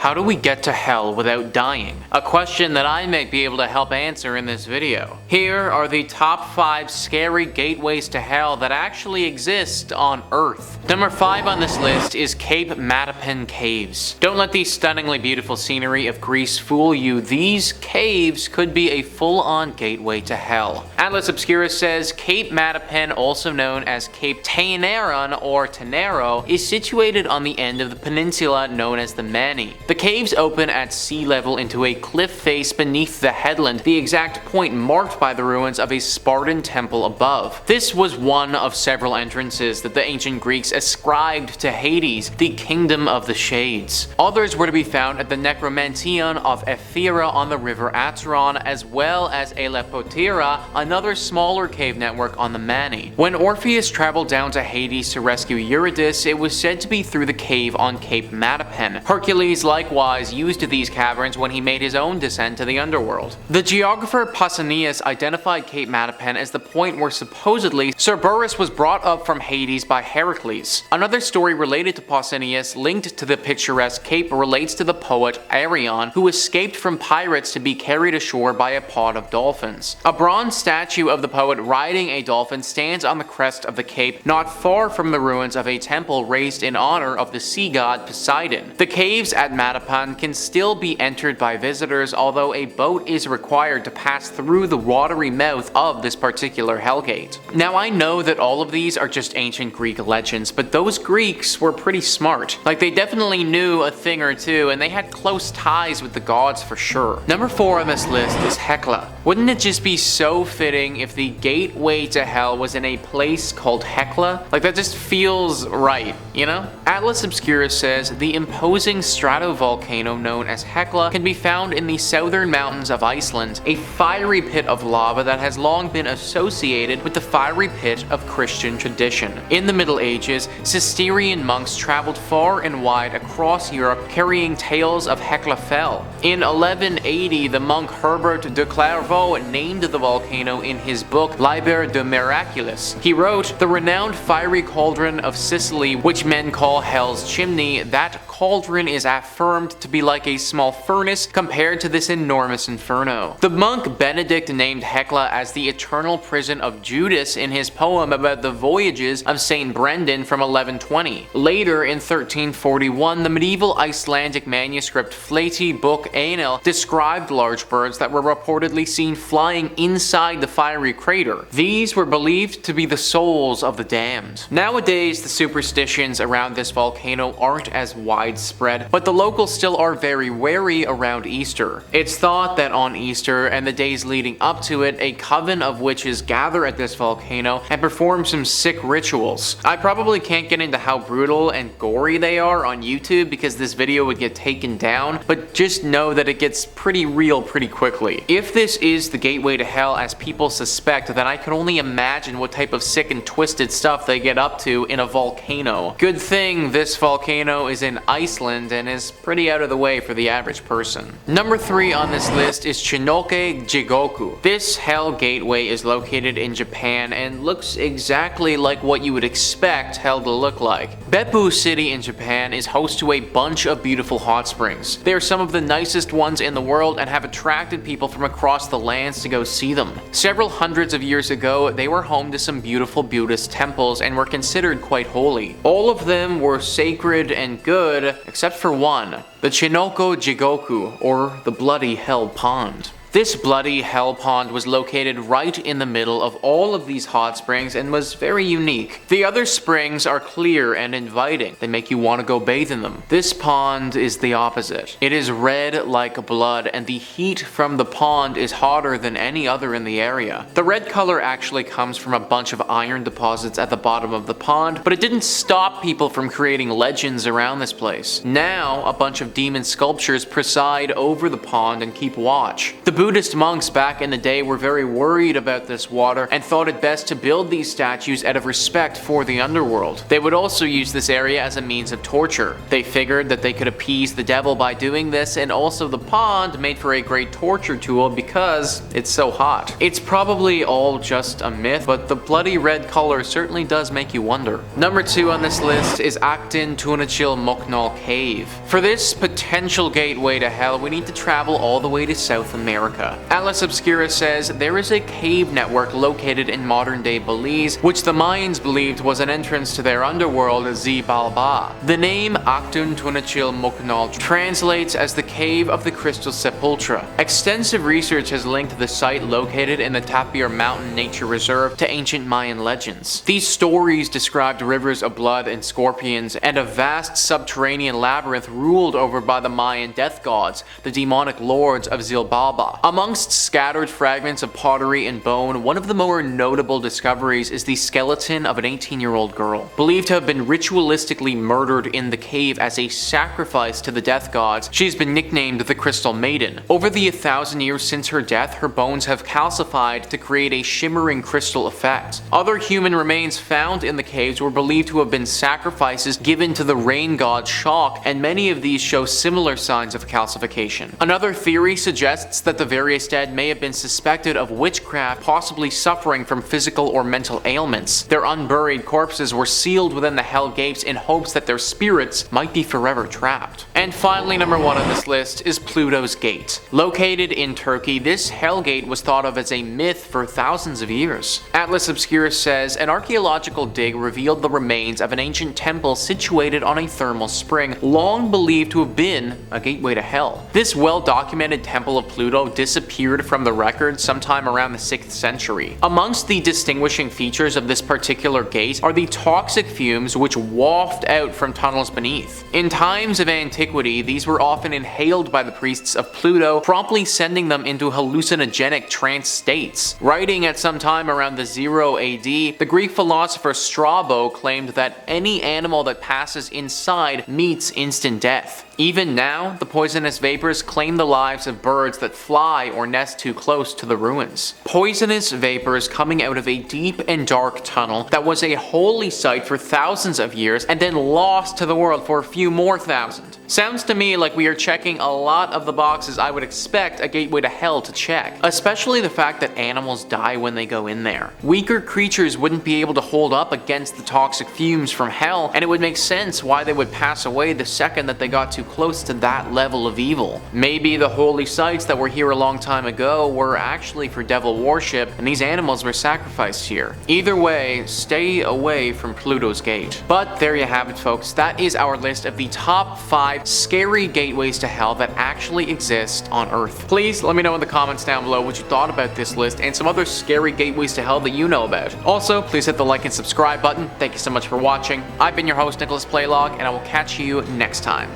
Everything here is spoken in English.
How do we get to hell without dying? A question that I might be able to help answer in this video. Here are the top 5 scary gateways to hell that actually exist on Earth. Number 5 on this list is Cape Matapan Caves. Don't let the stunningly beautiful scenery of Greece fool you. These caves could be a full-on gateway to hell. Atlas Obscura says Cape Matapan, also known as Cape Tainaron or Tenero, is situated on the end of the peninsula known as the Mani. The caves open at sea level into a cliff face beneath the headland, the exact point marked by the ruins of a Spartan temple above. This was one of several entrances that the ancient Greeks ascribed to Hades, the kingdom of the shades. Others were to be found at the Necromantion of Ephyra on the river Atron, as well as Elepotira, another smaller cave network on the Mani. When Orpheus traveled down to Hades to rescue Eurydice, it was said to be through the cave on Cape Matapan. Hercules likewise used these caverns when he made his own descent to the underworld. The geographer Pausanias identified Cape Matapan as the point where supposedly Cerberus was brought up from Hades by Heracles. Another story related to Pausanias linked to the picturesque cape relates to the poet Arion, who escaped from pirates to be carried ashore by a pod of dolphins. A bronze statue of the poet riding a dolphin stands on the crest of the cape, not far from the ruins of a temple raised in honor of the sea god Poseidon. The caves at Matapan can still be entered by visitors, although a boat is required to pass through the watery mouth of this particular hellgate. Now, I know that all of these are just ancient Greek legends, but those Greeks were pretty smart. Like, they definitely knew a thing or two, and they had close ties with the gods for sure. Number 4 on this list is Hekla. Wouldn't it just be so fitting if the gateway to hell was in a place called Hekla? Like, that just feels right, you know? Atlas Obscura says the imposing stratovolcano known as Hekla can be found in the southern mountains of Iceland, a fiery pit of lava that has long been associated with the fiery pit of Christian tradition. In the Middle Ages, Cistercian monks traveled far and wide across Europe carrying tales of Hekla Fell. In 1180, the monk Herbert de Clairvaux named the volcano in his book Liber de Miraculis. He wrote, "The renowned fiery cauldron of Sicily, which men call Hell's chimney, that cauldron is affirmed to be like a small furnace compared to this enormous inferno." The monk Benedict named Hekla as the eternal prison of Judas in his poem about the voyages of Saint Brendan from 1120. Later, in 1341, the medieval Icelandic manuscript Fleiti Book Einel described large birds that were reportedly seen flying inside the fiery crater. These were believed to be the souls of the damned. Nowadays, the superstitions around this volcano aren't as widespread, but the locals still are very wary around Easter. It's thought that on Easter and the days leading up to it, a coven of witches gather at this volcano and perform some sick rituals. I probably can't get into how brutal and gory they are on YouTube because this video would get taken down, but just know that it gets pretty real pretty quickly. If this is the gateway to hell as people suspect, then I can only imagine what type of sick and twisted stuff they get up to in a volcano. Good thing this volcano is in Iceland and is pretty out of the way for the average person. Number 3 on this list is Chinoike Jigoku. This hell gateway is located in Japan and looks exactly like what you would expect hell to look like. Beppu City in Japan is host to a bunch of beautiful hot springs. They are some of the nicest ones in the world and have attracted people from across the lands to go see them. Several hundreds of years ago, they were home to some beautiful Buddhist temples and were considered quite holy. All of them were sacred and good, except for one, the Chinoike Jigoku, or the Bloody Hell Pond. This bloody hell pond was located right in the middle of all of these hot springs and was very unique. The other springs are clear and inviting. They make you want to go bathe in them. This pond is the opposite. It is red like blood, and the heat from the pond is hotter than any other in the area. The red color actually comes from a bunch of iron deposits at the bottom of the pond, but it didn't stop people from creating legends around this place. Now, a bunch of demon sculptures preside over the pond and keep watch. The Buddhist monks back in the day were very worried about this water and thought it best to build these statues out of respect for the underworld. They would also use this area as a means of torture. They figured that they could appease the devil by doing this, and also the pond made for a great torture tool because it's so hot. It's probably all just a myth, but the bloody red color certainly does make you wonder. Number 2 on this list is Actun Tunachil Moknal Cave. For this potential gateway to hell, we need to travel all the way to South America. Atlas Obscura says there is a cave network located in modern-day Belize, which the Mayans believed was an entrance to their underworld, Xibalba. The name Actun Tunachil Moknal translates as the Cave of the Crystal Sepulchre. Extensive research has linked the site located in the Tapir Mountain Nature Reserve to ancient Mayan legends. These stories described rivers of blood and scorpions, and a vast subterranean labyrinth ruled over by the Mayan death gods, the demonic lords of Xibalba. Amongst scattered fragments of pottery and bone, one of the more notable discoveries is the skeleton of an 18-year-old girl, believed to have been ritualistically murdered in the cave as a sacrifice to the death gods. She's been nicknamed the Crystal Maiden. Over the 1,000 years since her death, her bones have calcified to create a shimmering crystal effect. Other human remains found in the caves were believed to have been sacrifices given to the rain god Chinoike, and many of these show similar signs of calcification. Another theory suggests that the various dead may have been suspected of witchcraft, possibly suffering from physical or mental ailments. Their unburied corpses were sealed within the hell gates in hopes that their spirits might be forever trapped. And finally, number 1 on this list is Pluto's Gate. Located in Turkey, this hell gate was thought of as a myth for thousands of years. Atlas Obscura says an archaeological dig revealed the remains of an ancient temple situated on a thermal spring, long believed to have been a gateway to hell. This well-documented temple of Pluto disappeared from the record sometime around the 6th century. Amongst the distinguishing features of this particular gate are the toxic fumes which waft out from tunnels beneath. In times of antiquity, these were often inhaled by the priests of Pluto, promptly sending them into hallucinogenic trance states. Writing at some time around the 0 AD, the Greek philosopher Strabo claimed that any animal that passes inside meets instant death. Even now, the poisonous vapors claim the lives of birds that fly or nest too close to the ruins. Poisonous vapors coming out of a deep and dark tunnel that was a holy site for thousands of years and then lost to the world for a few more thousand. Sounds to me like we are checking a lot of the boxes I would expect a gateway to hell to check, especially the fact that animals die when they go in there. Weaker creatures wouldn't be able to hold up against the toxic fumes from hell, and it would make sense why they would pass away the second that they got too close to that level of evil. Maybe the holy sites that were here a long time ago were actually for devil worship, and these animals were sacrificed here. Either way, stay away from Pluto's Gate. But there you have it, folks. That is our list of the top 5 scary gateways to hell that actually exist on Earth. Please let me know in the comments down below what you thought about this list and some other scary gateways to hell that you know about. Also, please hit the like and subscribe button. Thank you so much for watching. I've been your host, Nicholas Playlog, and I will catch you next time.